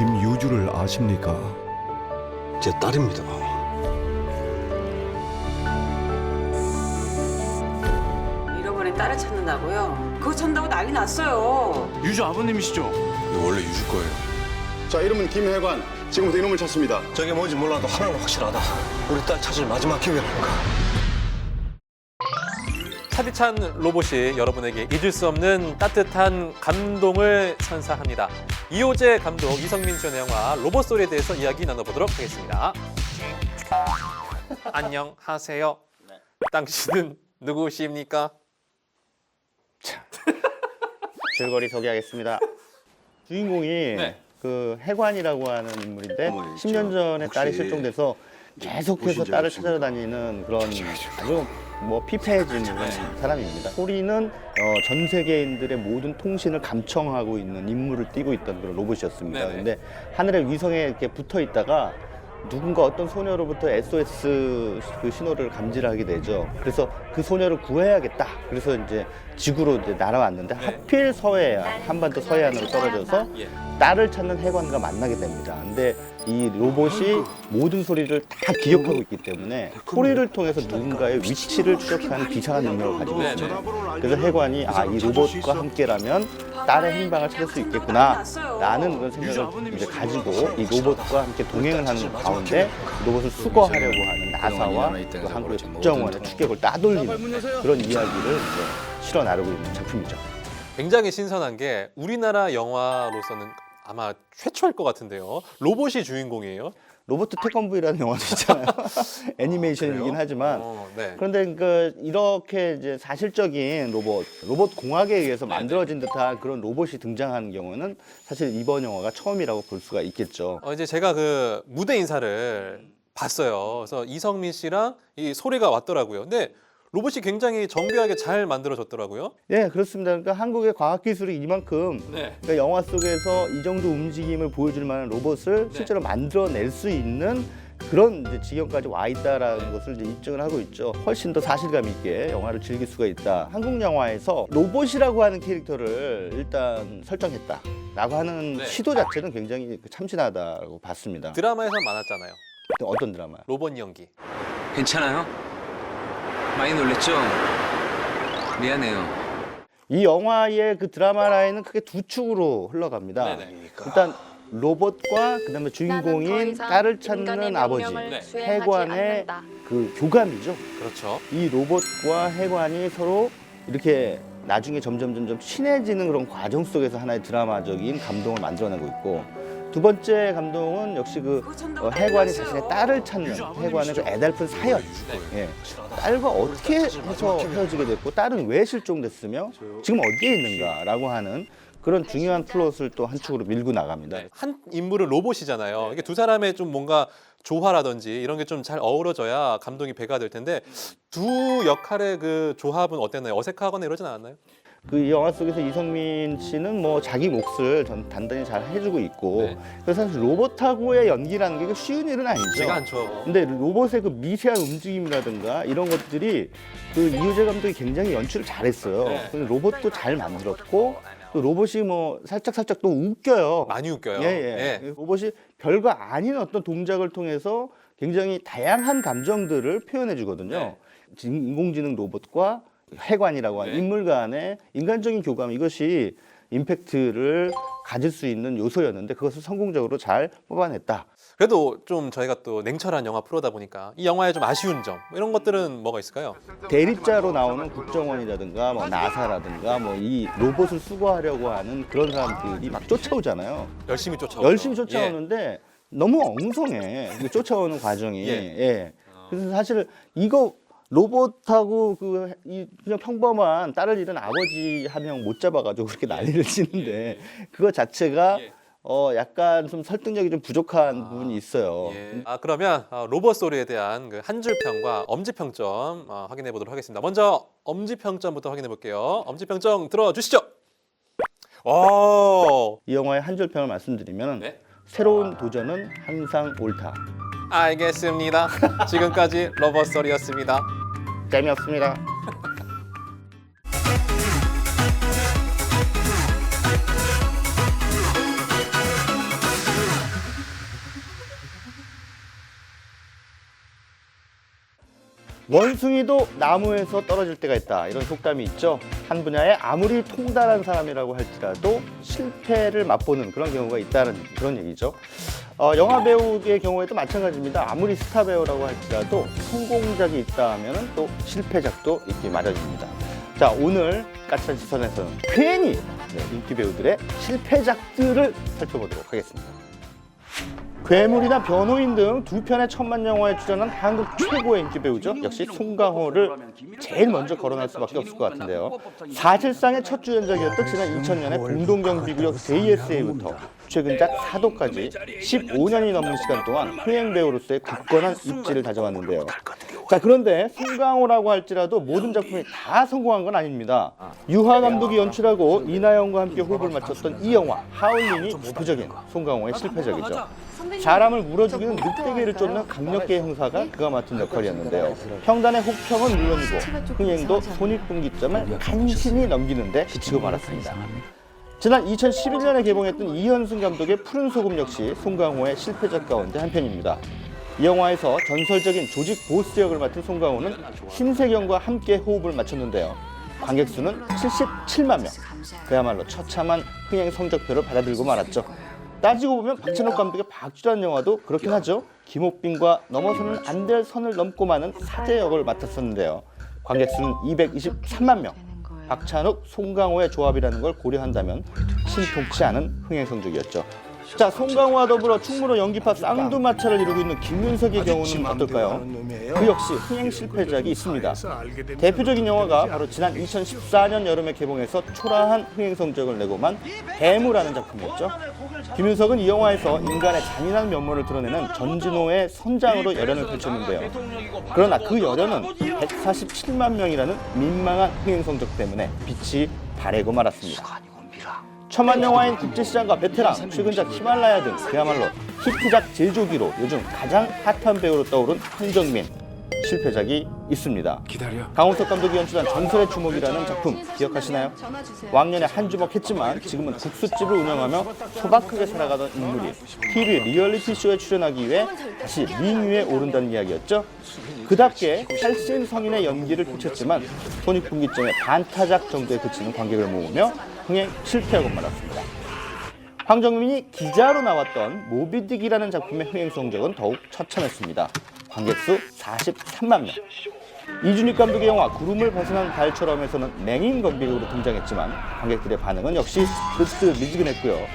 김유주를 아십니까? 제 딸입니다. 잃어버린 딸을 찾는다고요? 그거 찾는다고 난리 났어요. 유주 아버님이시죠? 이거 원래 유주 거예요. 자, 이름은 김혜관. 지금부터 이놈을 찾습니다. 저게 뭔지 몰라도 하나는 확실하다. 우리 딸 찾을 마지막 기회라니까. 차디찬 로봇이 여러분에게 잊을 수 없는 따뜻한 감동을 선사합니다. 이호재 감독, 이성민 주연의 영화 로봇 소리에 대해서 이야기 나눠보도록 하겠습니다. 안녕하세요. 당신은 누구십니까? 줄거리 소개하겠습니다. 주인공이 네. 그 해관이라고 하는 인물인데 어머니, 10년 전에 혹시 딸이 실종돼서 계속해서 보신 딸을 적 찾아다니는 그런 아주 피폐해진 사람입니다. 소리는 전 세계인들의 모든 통신을 감청하고 있는 임무를 띠고 있던 그런 로봇이었습니다. 네네. 근데 하늘의 위성에 이렇게 붙어 있다가 누군가 어떤 소녀로부터 SOS 그 신호를 감지를 하게 되죠. 그래서 그 소녀를 구해야겠다. 그래서 이제 지구로 이제 날아왔는데 하필 서해안, 한반도 서해안으로 떨어져서 예. 딸을 찾는 해관과 만나게 됩니다. 근데 이 로봇이 모든 소리를 다 기억하고 있기 때문에 소리를 통해서 누군가의 위치를 추적하는 비상한 능력을 가지고 네, 있습니다. 그래서 해관이 이 로봇과 함께라면 딸의 행방을 찾을 수 있겠구나 라는 그런 생각을 이제 가지고 이 로봇과 함께 동행을 하는 가운데 로봇을 수거하려고 하는 나사와 또 한국의 국정원의 추격을 따돌리는 그런 이야기를 이제 실어 나르고 있는 작품이죠. 굉장히 신선한 게 우리나라 영화로서는 아마 최초일 것 같은데요. 로봇이 주인공이에요. 로버트 태권브이라는 영화도 있잖아요. 애니메이션이긴 하지만 네. 그런데 그 이렇게 이제 사실적인 로봇 공학에 의해서 만들어진 듯한 그런 로봇이 등장하는 경우는 사실 이번 영화가 처음이라고 볼 수가 있겠죠. 이제 제가 그 무대 인사를 봤어요. 그래서 이성민 씨랑 이 소리가 왔더라고요. 근데 로봇이 굉장히 정교하게 잘 만들어졌더라고요. 네, 그렇습니다. 그러니까 한국의 과학 기술이 이만큼 네. 그러니까 영화 속에서 이 정도 움직임을 보여줄 만한 로봇을 실제로 만들어낼 수 있는 그런 이제 지경까지 와 있다라는 것을 이제 입증을 하고 있죠. 훨씬 더 사실감 있게 영화를 즐길 수가 있다. 한국 영화에서 로봇이라고 하는 캐릭터를 일단 설정했다라고 하는 네. 시도 자체는 굉장히 참신하다고 봤습니다. 드라마에서 많았잖아요. 어떤 드라마? 로봇 연기. 괜찮아요? 많이 놀랬죠? 미안해요. 이 영화의 그 드라마 라인은 크게 두 축으로 흘러갑니다. 네네. 일단 로봇과 그다음에 주인공인 딸을 찾는 아버지 해관의 그 교감이죠. 그렇죠. 이 로봇과 해관이 서로 이렇게 나중에 점점 친해지는 그런 과정 속에서 하나의 드라마적인 감동을 만들어내고 있고, 두 번째 감동은 역시 그 해관이 자신의 딸을 찾는 해관의 그 애달픈 사연. 예. 딸과 어떻게 해서 헤어지게 됐고 딸은 왜 실종됐으며 지금 어디에 있는가라고 하는 그런 중요한 플롯을 또 한 축으로 밀고 나갑니다. 네. 한 인물은 로봇이잖아요. 이게 두 사람의 좀 뭔가 조화라든지 이런 게 좀 잘 어우러져야 감동이 배가 될 텐데 두 역할의 그 조합은 어땠나요? 어색하거나 이러진 않았나요? 그 영화 속에서 이성민 씨는 뭐 자기 몫을 단단히 잘 해주고 있고, 네. 그래서 사실 로봇하고의 연기라는 게 쉬운 일은 아니죠. 쉽지가 않죠. 근데 로봇의 그 미세한 움직임이라든가 이런 것들이 그 이효재 감독이 굉장히 연출을 잘했어요. 네. 그래서 로봇도 잘 만들었고 또 로봇이 뭐 살짝 또 웃겨요. 많이 웃겨요. 예. 로봇이 별거 아닌 어떤 동작을 통해서 굉장히 다양한 감정들을 표현해 주거든요. 네. 인공지능 로봇과 해관이라고 하는 네. 인물 간의 인간적인 교감, 이것이 임팩트를 가질 수 있는 요소였는데 그것을 성공적으로 잘 뽑아냈다. 그래도 좀 저희가 또 냉철한 영화 프로다 보니까 이 영화의 좀 아쉬운 점 이런 것들은 뭐가 있을까요? 대립자로 나오는 국정원이라든가 뭐 나사라든가 뭐 이 로봇을 수거하려고 하는 그런 사람들이 막 쫓아오잖아요. 열심히 쫓아오죠. 열심히 쫓아오는데 너무 엉성해. 그 쫓아오는 과정이. 예. 그래서 사실 이거 로봇하고 그냥 평범한 딸을 잃은 아버지 한 명 못 잡아가지고 그렇게 난리를 치는데 그거 자체가 약간 좀 설득력이 좀 부족한 부분이 있어요. 예. 그러면 로봇 소리에 대한 그 한 줄 평과 엄지 평점 확인해 보도록 하겠습니다. 먼저 엄지 평점부터 확인해 볼게요. 엄지 평점 들어 주시죠. 오. 이 영화의 한 줄 평을 말씀드리면 네. 새로운 도전은 항상 옳다. 알겠습니다. 지금까지 로봇 소리였습니다. 재미없습니다. 원숭이도 나무에서 떨어질 때가 있다. 이런 속담이 있죠. 한 분야에 아무리 통달한 사람이라고 할지라도 실패를 맛보는 그런 경우가 있다는 그런 얘기죠. 영화 배우의 경우에도 마찬가지입니다. 아무리 스타 배우라고 할지라도 성공작이 있다 하면 또 실패작도 있기 마련입니다. 자, 오늘 까칠한 시선에서는 괜히 인기 배우들의 실패작들을 살펴보도록 하겠습니다. 괴물이나 변호인 등 두 편의 천만 영화에 출연한 한국 최고의 인기 배우죠. 역시 송강호를 제일 먼저 거론할 수밖에 없을 것 같은데요. 사실상의 첫 주연작이었던 지난 2000년의 공동경비구역 JSA부터 최근작 사도까지 15년이 넘는 시간 동안 흥행 배우로서의 굳건한 입지를 다져왔는데요. 자, 그런데 송강호라고 할지라도 모든 작품이 다 성공한 건 아닙니다. 유하 감독이 연출하고 이나영과 함께 호흡을 맞췄던 이 영화 하울링이 대표적인 송강호의 실패작이죠. 사람을 물어죽이는 늑대개를 쫓는 강력계 형사가 그가 맡은 역할이었는데요. 평단의 혹평은 물론이고 흥행도 손익분기점을 간신히 넘기는데 그치고 말았습니다. 지난 2011년에 개봉했던 이현승 감독의 푸른 소금 역시 송강호의 실패작 가운데 한 편입니다. 이 영화에서 전설적인 조직 보스 역을 맡은 송강호는 심세경과 함께 호흡을 맞췄는데요. 관객 수는 77만 명. 그야말로 처참한 흥행 성적표를 받아들고 말았죠. 따지고 보면 박찬욱 감독의 박쥐라는 영화도 그렇긴 하죠. 김옥빈과 넘어서는 안 될 선을 넘고 마는 사제 역을 맡았었는데요. 관객 수는 223만 명. 박찬욱, 송강호의 조합이라는 걸 고려한다면 신통치 않은 흥행 성적이었죠. 자, 송강호와 더불어 충무로 연기파 쌍두마차를 이루고 있는 김윤석의 경우는 어떨까요? 그 역시 흥행 실패작이 있습니다. 대표적인 영화가 바로 지난 2014년 여름에 개봉해서 초라한 흥행 성적을 내고만 대무라는 작품이었죠. 김윤석은 이 영화에서 인간의 잔인한 면모를 드러내는 전진호의 선장으로 열연을 펼쳤는데요. 그러나 그 열연은 147만 명이라는 민망한 흥행 성적 때문에 빛이 바래고 말았습니다. 천만 영화인 국제시장과 베테랑, 최근작 히말라야 등 그야말로 히트작 제조기로 요즘 가장 핫한 배우로 떠오른 한정민. 실패작이 있습니다. 강호석 감독이 연출한 전설의 주먹이라는 작품 기억하시나요? 왕년에 한 주먹 했지만 지금은 국수집을 운영하며 소박하게 살아가던 인물이 TV 리얼리티 쇼에 출연하기 위해 다시 링 위에 오른다는 이야기였죠. 그답게 살신 성인의 연기를 펼쳤지만 손익분기점의 반타작 정도에 그치는 관객을 모으며 흥행 실패하고 말았습니다. 황정민이 기자로 나왔던 모비딕이라는 작품의 흥행 성적은 더욱 처참했습니다. 관객수 43만 명. 이준익 감독의 영화 구름을 벗어난 달처럼에서는 맹인 건비극으로 등장했지만 관객들의 반응은 역시 뜨뜻미지근했고요.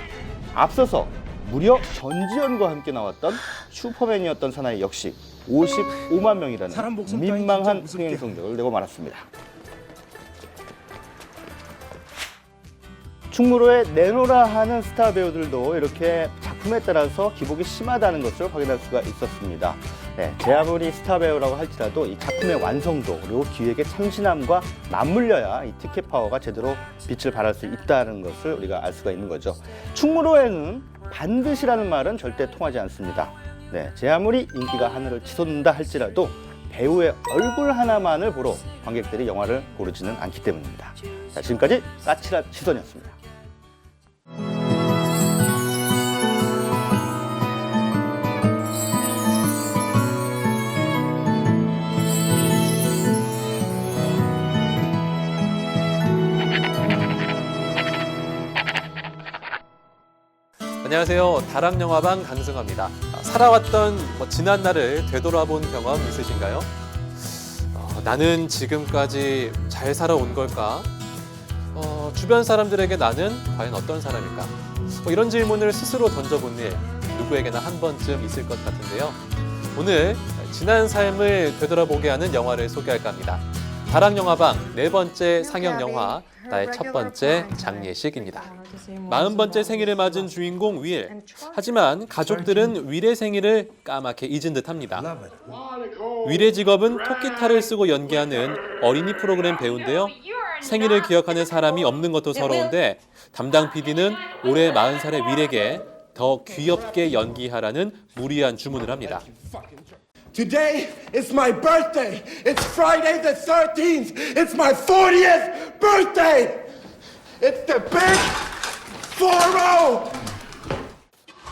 앞서서 무려 전지현과 함께 나왔던 슈퍼맨이었던 사나이 역시 55만 명이라는 민망한 흥행 성적을 내고 말았습니다. 충무로에 내노라 하는 스타 배우들도 이렇게 작품에 따라서 기복이 심하다는 것을 확인할 수가 있었습니다. 네, 제 아무리 스타 배우라고 할지라도 이 작품의 완성도 그리고 기획의 참신함과 맞물려야 이 티켓 파워가 제대로 빛을 발할 수 있다는 것을 우리가 알 수가 있는 거죠. 충무로에는 반드시라는 말은 절대 통하지 않습니다. 네, 제 아무리 인기가 하늘을 치솟는다 할지라도 배우의 얼굴 하나만을 보러 관객들이 영화를 고르지는 않기 때문입니다. 자, 지금까지 까칠한 시선이었습니다. 안녕하세요. 다락영화방 강승화입니다. 살아왔던 지난 날을 되돌아본 경험 있으신가요? 나는 지금까지 잘 살아온 걸까? 주변 사람들에게 나는 과연 어떤 사람일까? 이런 질문을 스스로 던져본 일 누구에게나 한 번쯤 있을 것 같은데요. 오늘 지난 삶을 되돌아보게 하는 영화를 소개할까 합니다. 다락영화방 네 번째 상영 영화 나의 첫 번째 장례식입니다. 40번째 생일을 맞은 주인공 윌. 하지만 가족들은 윌의 생일을 까맣게 잊은 듯합니다. 윌의 직업은 토끼탈을 쓰고 연기하는 어린이 프로그램 배우인데요. 생일을 기억하는 사람이 없는 것도 서러운데 담당 PD는 올해 40살의 윌에게 더 귀엽게 연기하라는 무리한 주문을 합니다. Today is my birthday. It's Friday the 13th. It's my 40th birthday. It's the big 4-0.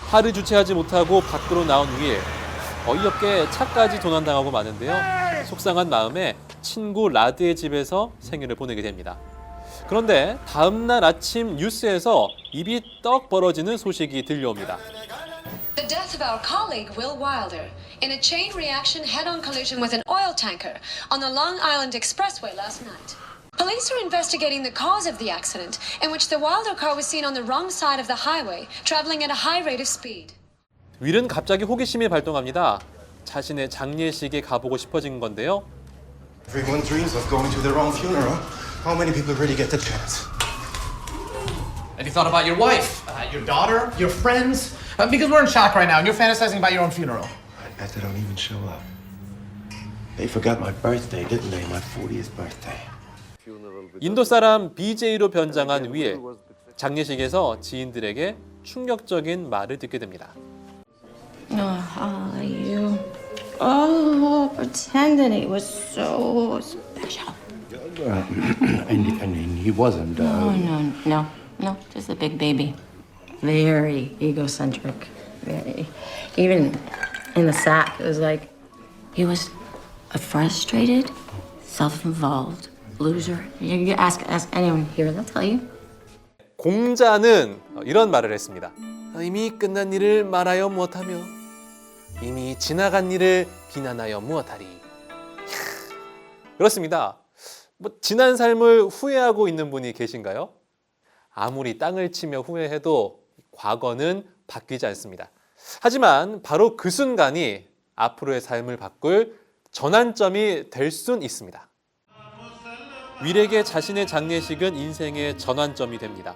파를 주체하지 못하고 밖으로 나온 윌. 어이없게 차까지 도난당하고 마는데요. 속상한 마음에 친구 라드의 집에서 생일을 보내게 됩니다. 그런데 다음 날 아침 뉴스에서 입이 떡 벌어지는 소식이 들려옵니다. The death of our colleague Will Wilder in a chain reaction head-on collision with an oil tanker on the Long Island Expressway last night. Police are investigating the cause of the accident, in which the Wilder car was seen on the wrong side of the highway, traveling at a high rate of speed. 윌은 갑자기 호기심이 발동합니다. 자신의 장례식에 가보고 싶어진 건데요. Everyone dreams of going to their own funeral. How many people really get the chance? Have you thought about your wife, your daughter, your friends? Because we're in shock right now and you're fantasizing about your own funeral. I bet they don't even show up. They forgot my birthday, didn't they? My 40th birthday. 인도 사람 BJ로 변장한 윌. 장례식에서 지인들에게 충격적인 말을 듣게 됩니다. Oh, you. Oh, pretending he was so special. And he wasn't. No, just a big baby. Very egocentric. Very. Even in the sack, it was like he was a frustrated, self-involved loser. You ask anyone here, they'll tell you. 공자는 이런 말을 했습니다. 이미 끝난 일을 말하여 무엇하며 이미 지나간 일을 비난하여 무엇하리. 그렇습니다. 지난 삶을 후회하고 있는 분이 계신가요? 아무리 땅을 치며 후회해도 과거는 바뀌지 않습니다. 하지만 바로 그 순간이 앞으로의 삶을 바꿀 전환점이 될 순 있습니다. 윌에게 자신의 장례식은 인생의 전환점이 됩니다.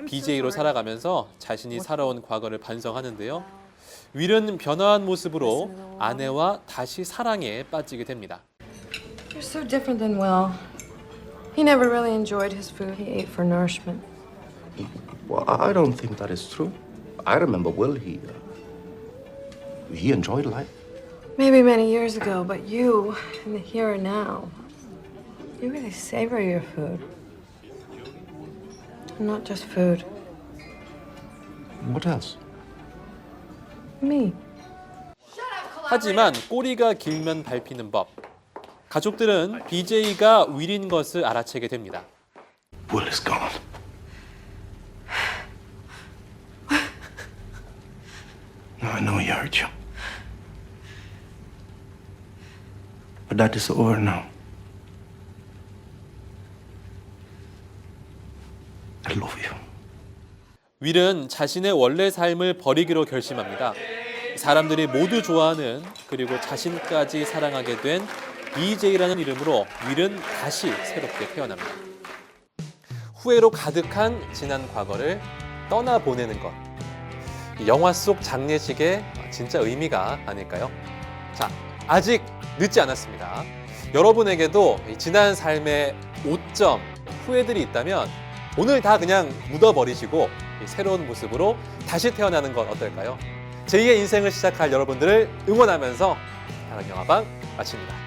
BJ로 살아가면서 자신이 살아온 과거를 반성하는데요. 윌은 변화한 모습으로 아내와 다시 사랑에 빠지게 됩니다. You're so different than Will. He never really enjoyed his food. He ate for nourishment. Well, I don't think that is true. I remember Will, he enjoyed life. Maybe many years ago, but you, in the here and now, you really savor your food. And not just food. What else? Me. 하지만 꼬리가 길면 밟히는 법. 가족들은 BJ가 윌인 것을 알아채게 됩니다. Will is gone. I know he hurt you. But that is over now. I love you. 윌은 자신의 원래 삶을 버리기로 결심합니다. 사람들이 모두 좋아하는 그리고 자신까지 사랑하게 된 BJ라는 이름으로 윌은 다시 새롭게 태어납니다. 후회로 가득한 지난 과거를 떠나보내는 것. 영화 속 장례식의 진짜 의미가 아닐까요? 자, 아직 늦지 않았습니다. 여러분에게도 지난 삶의 오점, 후회들이 있다면 오늘 다 그냥 묻어버리시고 새로운 모습으로 다시 태어나는 건 어떨까요? 제2의 인생을 시작할 여러분들을 응원하면서 다른 영화방 마칩니다.